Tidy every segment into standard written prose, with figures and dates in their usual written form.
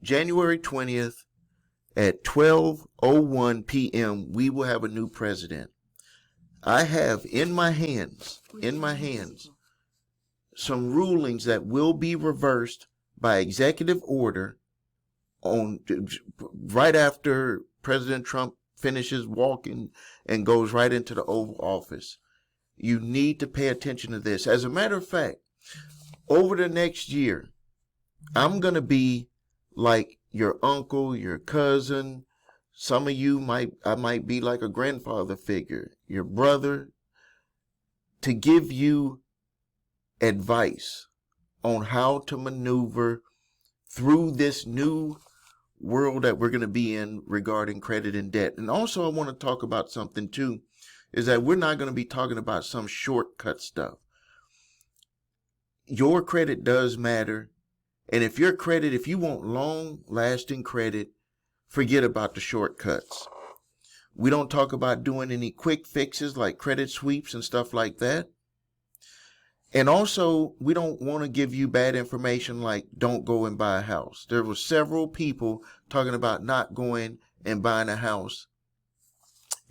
January 20th at 12:01 p.m., we will have a new president. I have in my hands, some rulings that will be reversed by executive order on right after President Trump finishes walking and goes right into the Oval Office. You need to pay attention to this. As a matter of fact, over the next year, I'm going to be like your uncle, your cousin. Some of you I might be like a grandfather figure, your brother, to give you advice on how to maneuver through this new world that we're going to be in regarding credit and debt. And also I want to talk about something too, is that we're not going to be talking about some shortcut stuff. Your credit does matter. And if you want long lasting credit, forget about the shortcuts. We don't talk about doing any quick fixes like credit sweeps and stuff like that. And also, we don't want to give you bad information like don't go and buy a house. There were several people talking about not going and buying a house.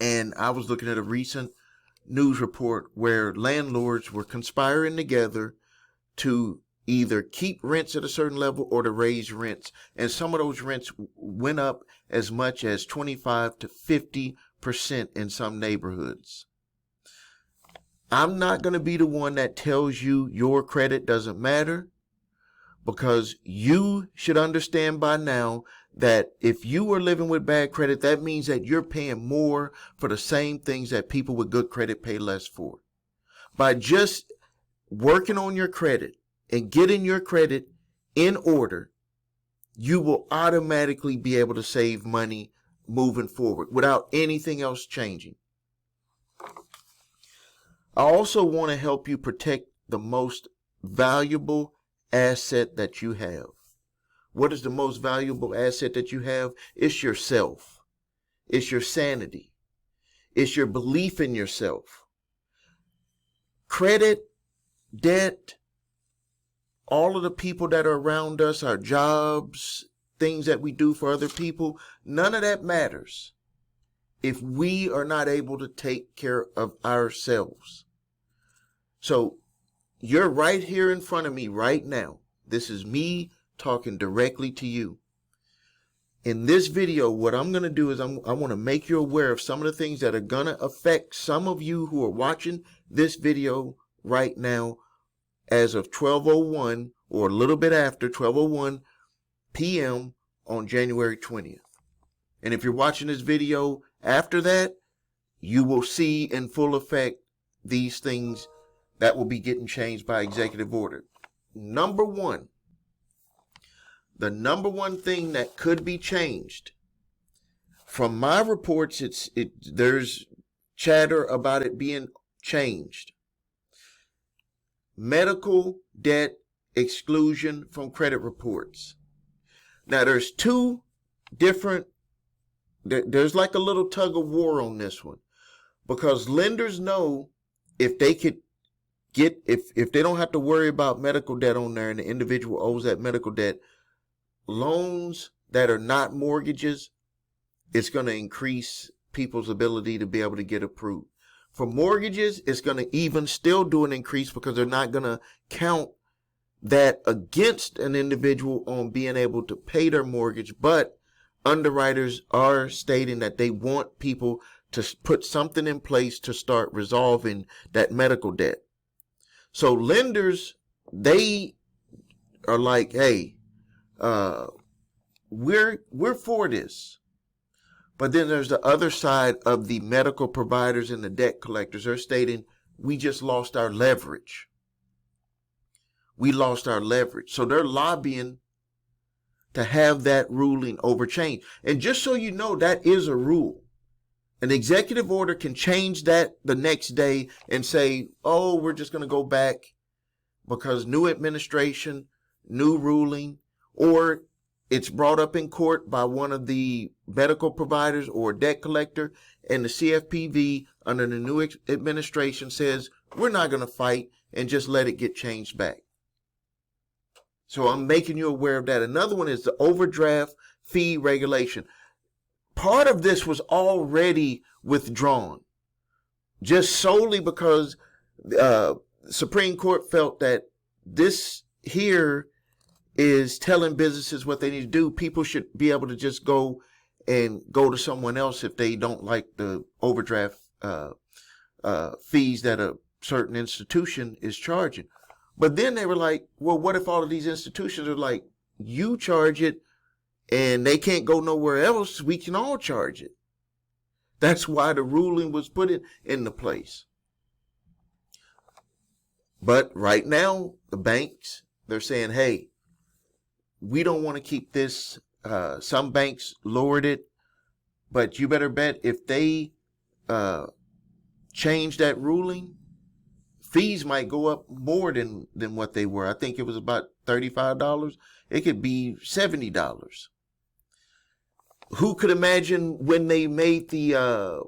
And I was looking at a recent news report where landlords were conspiring together to either keep rents at a certain level or to raise rents. And some of those rents went up as much as 25 to 50% in some neighborhoods. I'm not going to be the one that tells you your credit doesn't matter, because you should understand by now that if you are living with bad credit, that means that you're paying more for the same things that people with good credit pay less for. By just working on your credit and getting your credit in order, you will automatically be able to save money moving forward without anything else changing. I also want to help you protect the most valuable asset that you have. What is the most valuable asset that you have? It's yourself. It's your sanity. It's your belief in yourself. Credit, debt, all of the people that are around us, our jobs, things that we do for other people, none of that matters if we are not able to take care of ourselves. So you're right here in front of me right now. This is me talking directly to you. In this video, what I'm going to do is I want to make you aware of some of the things that are going to affect some of you who are watching this video right now as of 12:01 or a little bit after 12:01 p.m. on January 20th. And if you're watching this video after that, you will see in full effect these things that will be getting changed by executive order. Number one, the number one thing that could be changed, from my reports, there's chatter about it being changed. Medical debt exclusion from credit reports. Now there's two different, there's like a little tug of war on this one, because lenders know if they could get, if they don't have to worry about medical debt on there and the individual owes that medical debt, loans that are not mortgages, it's going to increase people's ability to be able to get approved. For mortgages, it's going to even still do an increase because they're not going to count that against an individual on being able to pay their mortgage. But underwriters are stating that they want people to put something in place to start resolving that medical debt. So lenders, they are like, hey, we're for this. But then there's the other side of the medical providers and the debt collectors. They're stating, we just lost our leverage. We lost our leverage. So they're lobbying to have that ruling overchanged. And just so you know, that is a rule. An executive order can change that the next day and say, oh, we're just going to go back because new administration, new ruling, or it's brought up in court by one of the medical providers or debt collector, and the CFPB under the new administration says, we're not going to fight and just let it get changed back. So I'm making you aware of that. Another one is the overdraft fee regulation. Part of this was already withdrawn just solely because Supreme Court felt that this here is telling businesses what they need to do. People should be able to just go to someone else if they don't like the overdraft fees that a certain institution is charging. But then they were like, well, what if all of these institutions are like, you charge it and they can't go nowhere else? We can all charge it. That's why the ruling was put into place. But right now, the banks, they're saying, hey, we don't want to keep this. Some banks lowered it, but you better bet if they change that ruling, fees might go up more than what they were. I think it was about $35. It could be $70. Who could imagine when they made the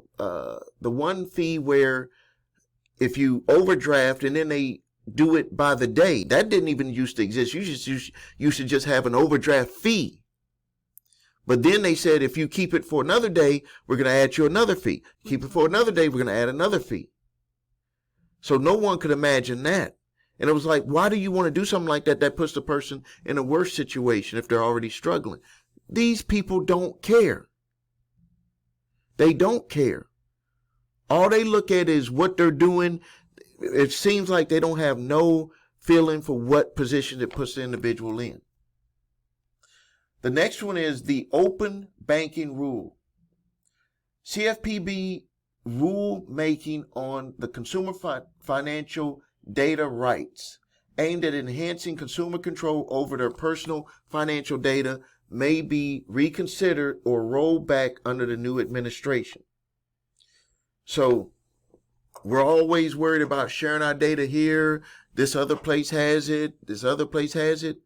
one fee where if you overdraft and then they do it by the day, that didn't even used to exist. You should just have an overdraft fee. But then they said if you keep it for another day, we're going to add you another fee. Keep it for another day, we're going to add another fee. So no one could imagine that. And it was like, why do you want to do something like that that puts the person in a worse situation if they're already struggling? These people don't care. They don't care. All they look at is what they're doing. It seems like they don't have no feeling for what position it puts the individual in. The next one is the open banking rule. CFPB rule making on the consumer financial data rights aimed at enhancing consumer control over their personal financial data may be reconsidered or rolled back under the new administration. So we're always worried about sharing our data here. This other place has it. This other place has it.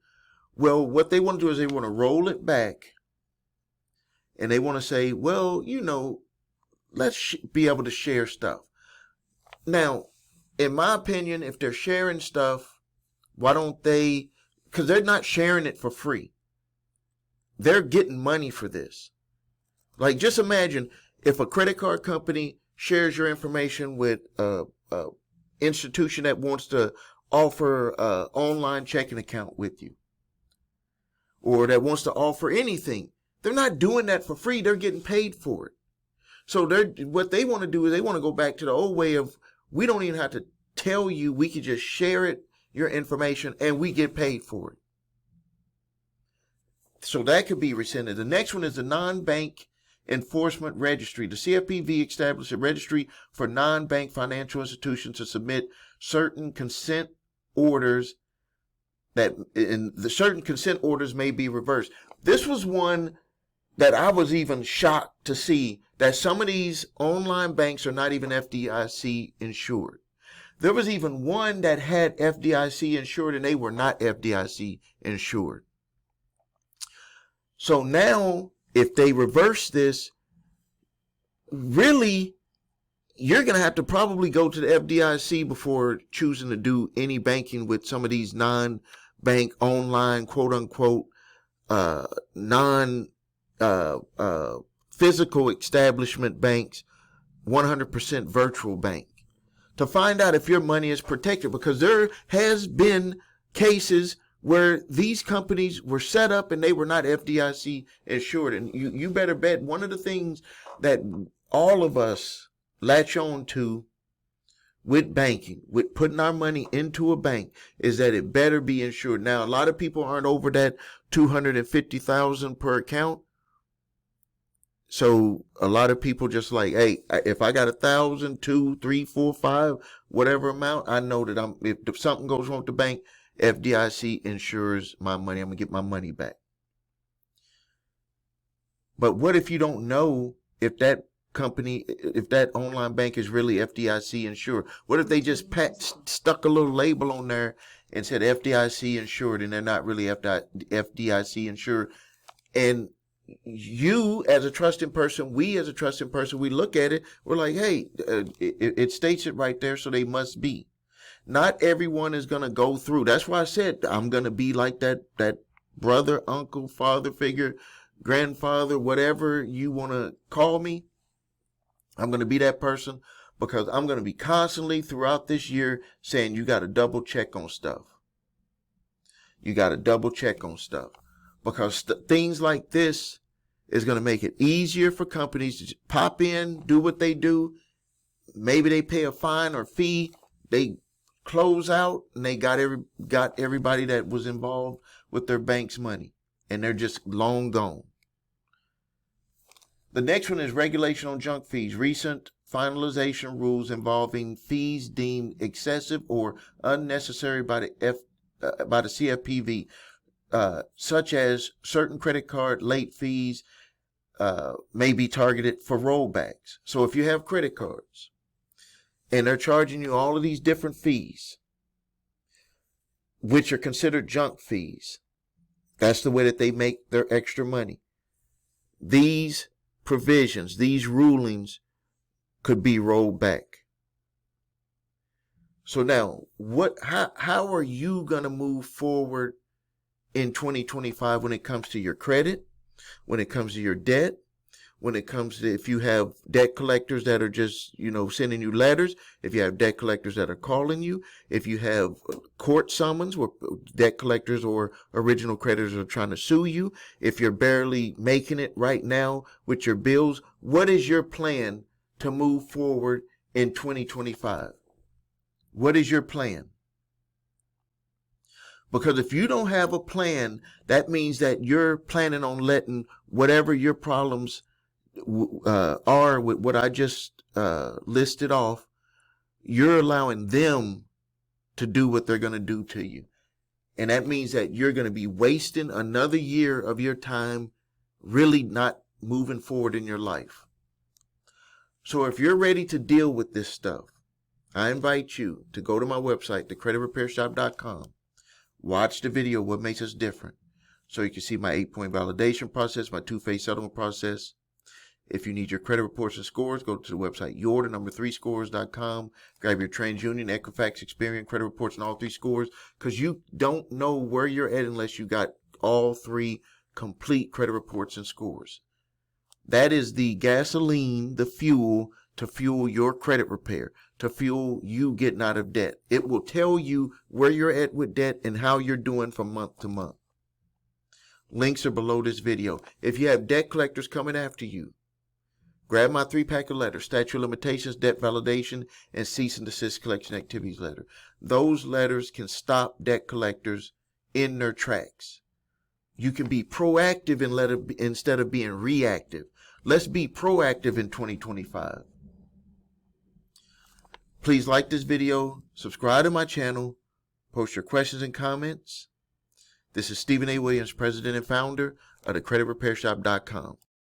Well, what they want to do is they want to roll it back. And they want to say, well, let's be able to share stuff. Now, in my opinion, if they're sharing stuff, why don't they? Because they're not sharing it for free. They're getting money for this. Like, just imagine if a credit card company shares your information with a institution that wants to offer an online checking account with you, or that wants to offer anything. They're not doing that for free. They're getting paid for it. So what they want to do is they want to go back to the old way of, we don't even have to tell you. We can just share it, your information, and we get paid for it. So that could be rescinded. The next one is the Nonbank Enforcement Registry. The CFPB established a registry for non-bank financial institutions to submit certain consent orders and the certain consent orders may be reversed. This was one that I was even shocked to see, that some of these online banks are not even FDIC insured. There was even one that had FDIC insured and they were not FDIC insured. So now, if they reverse this, really, you're going to have to probably go to the FDIC before choosing to do any banking with some of these non-bank online, quote unquote, physical establishment banks, 100% virtual bank, to find out if your money is protected, because there has been cases where these companies were set up and they were not FDIC insured. And you better bet one of the things that all of us latch on to with banking, with putting our money into a bank, is that it better be insured. Now, a lot of people aren't over that $250,000 per account. So a lot of people just like, hey, if I got 1,000, 2, 3, 4, 5, whatever amount, I know that if something goes wrong with the bank, FDIC insures my money. I'm going to get my money back. But what if you don't know if that company, if that online bank is really FDIC insured? What if they just stuck a little label on there and said FDIC insured and they're not really FDIC insured? And you as a trusting person, we as a trusting person, we look at it, we're like, hey, it states it right there, so they must be. Not everyone is going to go through. That's why I said I'm going to be like that brother, uncle, father figure, grandfather, whatever you want to call me. I'm going to be that person, because I'm going to be constantly throughout this year saying you got to double check on stuff. You got to double check on stuff, because things like this is going to make it easier for companies to just pop in, do what they do. Maybe they pay a fine or fee. They close out and they got everybody that was involved with their bank's money, and they're just long gone. The next one is regulation on junk fees. Recent finalization rules involving fees deemed excessive or unnecessary by the CFPB, such as certain credit card late fees, may be targeted for rollbacks. So if you have credit cards and they're charging you all of these different fees, which are considered junk fees, that's the way that they make their extra money. These provisions, these rulings could be rolled back. So now, how are you going to move forward in 2025 when it comes to your credit, when it comes to your debt, when it comes to if you have debt collectors that are just, sending you letters, if you have debt collectors that are calling you, if you have court summons where debt collectors or original creditors are trying to sue you, if you're barely making it right now with your bills, what is your plan to move forward in 2025? What is your plan? Because if you don't have a plan, that means that you're planning on letting whatever your problems are with what I just listed off, you're allowing them to do what they're going to do to you. And that means that you're going to be wasting another year of your time, really not moving forward in your life. So if you're ready to deal with this stuff, I invite you to go to my website, thecreditrepairshop.com. Watch the video, What Makes Us Different, so you can see my 8-point validation process, my 2-phase settlement process. If you need your credit reports and scores, go to the website your3scores.com. Grab your TransUnion, Equifax, Experian credit reports and all 3 scores, because you don't know where you're at unless you got all 3 complete credit reports and scores. That is the gasoline, the fuel to fuel your credit repair, to fuel you getting out of debt. It will tell you where you're at with debt and how you're doing from month to month. Links are below this video. If you have debt collectors coming after you, grab my 3-pack of letters, statute of limitations, debt validation, and cease and desist collection activities letter. Those letters can stop debt collectors in their tracks. You can be proactive instead of being reactive. Let's be proactive in 2025. Please like this video, subscribe to my channel, post your questions and comments. This is Stephen A. Williams, President and Founder of thecreditrepairshop.com.